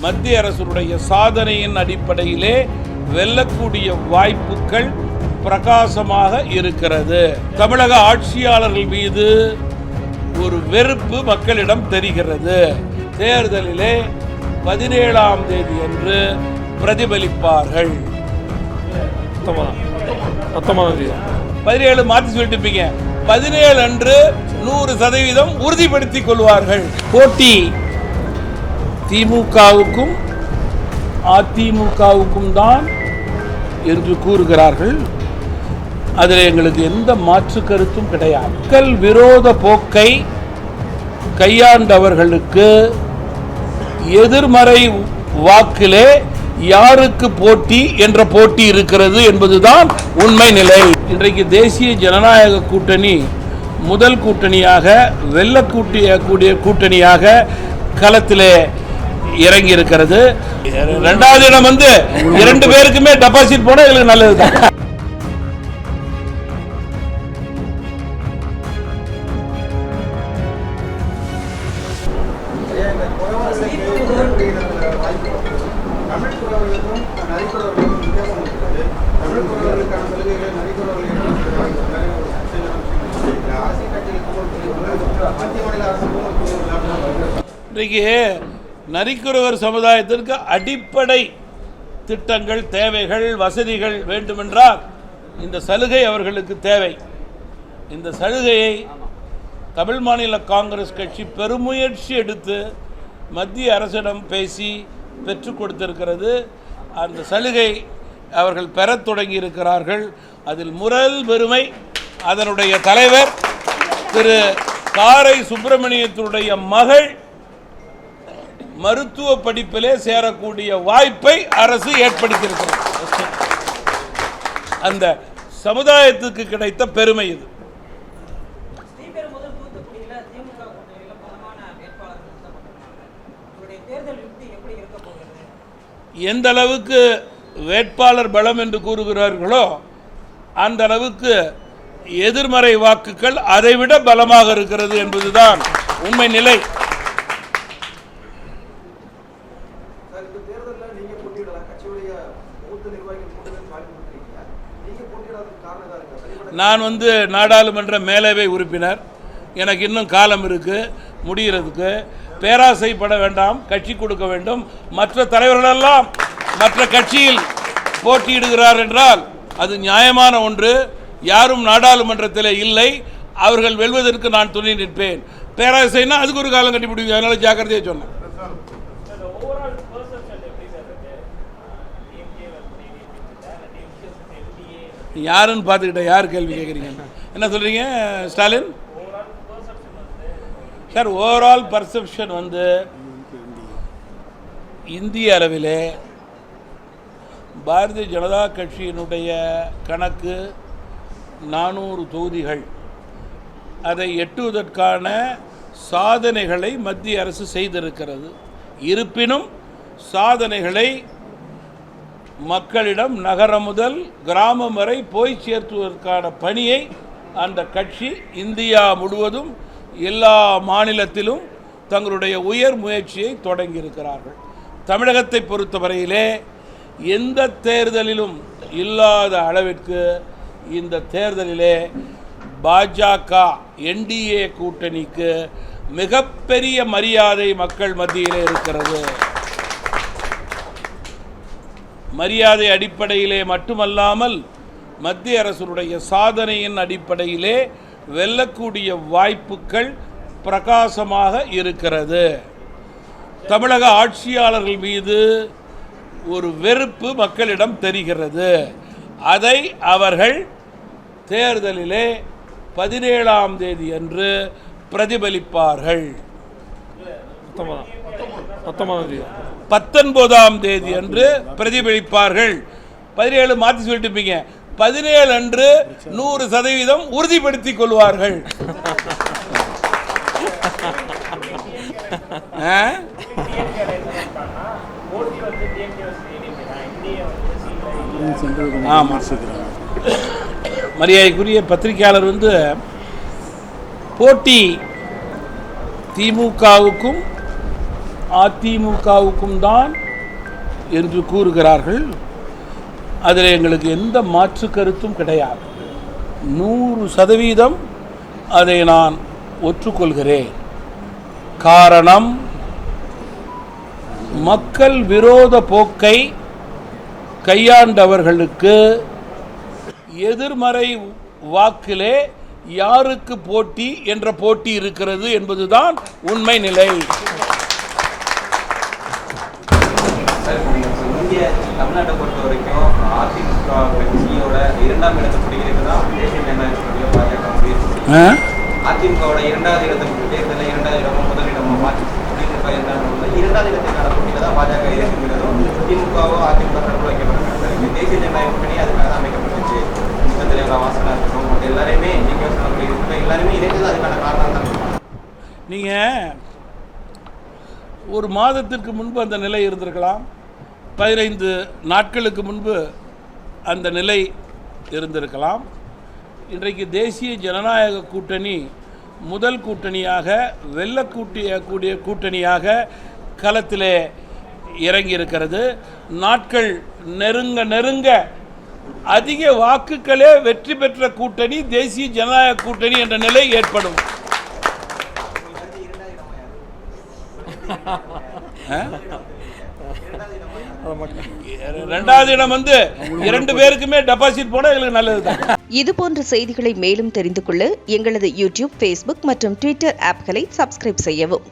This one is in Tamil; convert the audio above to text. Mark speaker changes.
Speaker 1: மத்திய அரசுடைய சாதனையின் அடிப்படையிலே வெல்லக்கூடிய வாய்ப்புகள் பிரகாசமாக இருக்கிறது. தமிழக ஆட்சியாளர்கள் மீது ஒரு வெறுப்பு மக்களிடம் தெரிகிறது. தேர்தலிலே 17ஆம் தேதி அன்று பிரதிபலிப்பார்கள். 17 மாற்றி சொல்லிட்டு 17 அன்று 100% உறுதிப்படுத்திக் கொள்வார்கள். போட்டி திமுகவுக்கும் அதிமுகவுக்கும் தான் என்று கூறுகிறார்கள். அதில் எங்களுக்கு எந்த மாற்று கருத்தும் கிடையாது. மக்கள் விரோத போக்கை கையாண்டவர்களுக்கு எதிர்மறை வாக்கிலே யாருக்கு போட்டி என்ற போட்டி இருக்கிறது என்பதுதான் உண்மை நிலை. இன்றைக்கு தேசிய ஜனநாயக கூட்டணி முதல் கூட்டணியாக வெல்லக்கூடிய கூட்டணியாக களத்திலே இறங்கி இருக்கிறது. 2வது இடம் 2 பேருக்குமே டெபாசிட் போனா எங்களுக்கு நல்லதுதான். இன்றைக்கு நரிக்குறவர் சமுதாயத்திற்கு அடிப்படை திட்டங்கள், தேவைகள், வசதிகள் வேண்டுமென்றால் இந்த சலுகை அவர்களுக்கு தேவை. இந்த சலுகையை தமிழ் மாநில காங்கிரஸ் கட்சி பெருமுயற்சி எடுத்து மத்திய அரசிடம் பேசி பெற்றுக் கொடுத்திருக்கிறது. அந்த சலுகை அவர்கள் பெறத் தொடங்கி இருக்கிறார்கள். அதில் முதல் பெருமை அதனுடைய தலைவர் திரு காரை சுப்பிரமணியத்தினுடைய மகள் மருத்துவ படிப்பிலே சேரக்கூடிய வாய்ப்பை அரசு ஏற்படுத்தியிருக்கிறது. அந்த சமுதாயத்துக்கு கிடைத்த பெருமை இது. எந்த அளவுக்கு வேட்பாளர் பலம் என்று கூறுகிறார்களோ அந்த அளவுக்கு எதிர்மறை வாக்குகள் அதைவிட பலமாக இருக்கிறது என்பதுதான் உண்மை நிலை. நான் நாடாளுமன்ற மேலவை உறுப்பினர். எனக்கு இன்னும் காலம் இருக்கு முடிகிறதுக்கு. பேராசைப்பட வேண்டாம், கட்சி கொடுக்க வேண்டும். மற்ற தலைவர்களெல்லாம் மற்ற கட்சியில் போட்டியிடுகிறார் என்றால் அது நியாயமான ஒன்று. யாரும் நாடாளுமன்றத்தில் இல்லை, அவர்கள் வெல்வதற்கு நான் துணை நிற்பேன். பேராசைனா அதுக்கு ஒரு காலம் கட்டி பிடிக்கும். அதனால ஜாக்கிரதையாக சொன்னேன். யாருன்னு பார்த்துக்கிட்ட யார் கேள்வி கேட்குறீங்க? என்ன சொல்கிறீங்க ஸ்டாலின்? சார், ஓவரால் பர்செப்ஷன் இந்திய அளவிலே பாரதிய ஜனதா கட்சியினுடைய கணக்கு 400 தொகுதிகள். அதை எட்டுவதற்கான சாதனைகளை மத்திய அரசு செய்திருக்கிறது. இருப்பினும் சாதனைகளை மக்களிடம் நகரம் முதல் கிராமம் வரை போய் சேர்த்துவதற்கான பணியை அந்த கட்சி இந்தியா முழுவதும் எல்லா மாநிலத்திலும் தங்களுடைய உயர் முயற்சியை தொடங்கியிருக்கிறார்கள். தமிழகத்தை பொறுத்தவரையிலே எந்த தேர்தலிலும் இல்லாத அளவிற்கு இந்த தேர்தலிலே பாஜக என்டிஏ கூட்டணிக்கு மிகப்பெரிய மரியாதை மக்கள் மத்தியிலே இருக்கிறது. மரியாதை அடிப்படையிலே மட்டுமல்லாமல் மத்திய அரசுடைய சாதனையின் அடிப்படையிலே வெல்லக்கூடிய வாய்ப்புகள் பிரகாசமாக இருக்கிறது. தமிழக ஆட்சியாளர்கள் மீது ஒரு வெறுப்பு மக்களிடம் தெரிகிறது. அதை அவர்கள் தேர்தலிலே 17ஆம் தேதி அன்று பிரதிபலிப்பார்கள். 19ஆம் தேதி அன்று பிரதிபலிப்பார்கள். 17 மாற்றி சொல்லிட்டு 17 அன்று 100% உறுதிப்படுத்திக் கொள்வார்கள். மரியாதைக்குரிய பத்திரிகையாளர் போட்டி திமுகவுக்கும் அதிமுகவுக்கும் தான் என்று கூறுகிறார்கள். அதில் எங்களுக்கு எந்த மாற்று கருத்தும் கிடையாது. 100% அதை நான் ஒற்றுக்கொள்கிறேன். காரணம், மக்கள் விரோத போக்கை கையாண்டவர்களுக்கு எதிர்மறை வாக்கிலே யாருக்கு போட்டி என்ற போட்டி இருக்கிறது என்பதுதான் உண்மை நிலை.
Speaker 2: தமிழ்நாட்டை பொறுத்த வரைக்கும் அதிமுக கட்சியோட 2ஆம் இடத்தை பிடிக்கிறதுதான் தேசிய ஜனநாயக கூட்டணியோ பாஜக முயற்சி. அதிமுகவோட 2வது இடத்துக்கு தேர்தலில் 2வது இடமோ முதலிடமோ திமுக 2வது இடத்திற்கான போட்டியில தான் பாஜக இருக்குங்கிறதும் திமுகவோ அதிமுக தரப்புல வைக்கப்பட்டிருக்காங்க. தேசிய ஜனநாயக கூட்டணி அதுக்காக தான் அமைக்கப்பட்டுச்சு. தலைவர் வாசனா இருக்கட்டும், மற்ற எல்லாருமே எல்லாருமே இணைந்தது அதுக்கான காரணம் தான்.
Speaker 1: நீங்கள் ஒரு மாதத்திற்கு முன்பு அந்த நிலை இருந்திருக்கலாம், 15 நாட்களுக்கு முன்பு அந்த நிலை இருந்திருக்கலாம். இன்றைக்கு தேசிய ஜனநாயக கூட்டணி முதல் கூட்டணியாக வெல்லக்கூடிய கூட்டணியாக களத்திலே இறங்கியிருக்கிறது. நாட்கள் நெருங்க நெருங்க அதிக வாக்குகளே வெற்றி பெற்ற கூட்டணி தேசிய ஜனநாயக கூட்டணி என்ற நிலை ஏற்படும். இரண்டாவது இடம் 2 பேருக்குமே டெபாசிட் போனா எங்களுக்கு நல்லதுதான்.
Speaker 3: இது போன்ற செய்திகளை மேலும் தெரிந்து கொள்ள எங்களது யூடியூப், Facebook மற்றும் Twitter ஆப்களை சப்ஸ்கிரைப் செய்யவும்.